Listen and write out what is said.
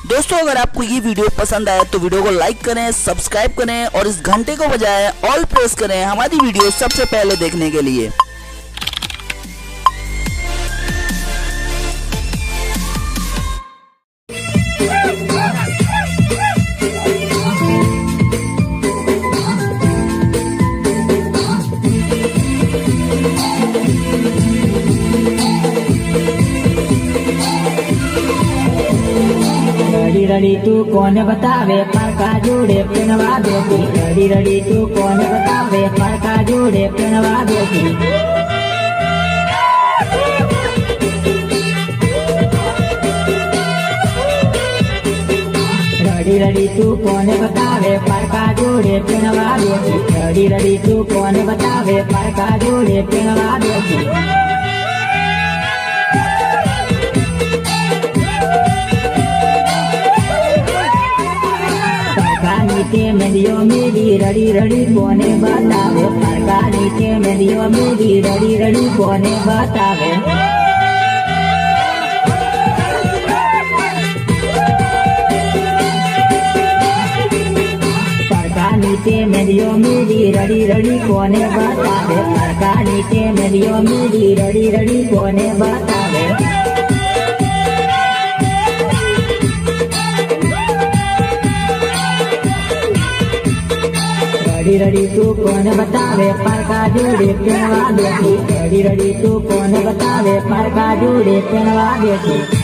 दोस्तों अगर आपको ये वीडियो पसंद आए तो वीडियो को लाइक करें, सब्सक्राइब करें और इस घंटे को बजाय ऑल प्रेस करें हमारी वीडियो सबसे पहले देखने के लिए। रड़ी रड़ी तू कौन बतावे फरका जोड़े पिनवा देती। रड़ी रड़ी तू कौन बतावे फरका जोड़े पिनवा देती। रड़ी रड़ी तू कौन बतावे फरका जोड़े पिनवा देती। रड़ी रड़ी तू कौन बतावे फरका जोड़े पिनवा देती। नीचे में दियो मेरी रड़ी रड़ी कोने बतावे। फरका नीचे में दियो मेरी रड़ी रड़ी कोने बतावे। फरका नीचे में दियो मेरी रड़ी रड़ी कोने बतावे। फरका नीचे में दियो मेरी रड़ी रड़ी कोने बतावे। रड़ी रड़ी तू कौन बतावे फरका जोड़े पिनवा देती। रड़ी रड़ी तू कौन बतावे फरका जोड़े पिनवा देती।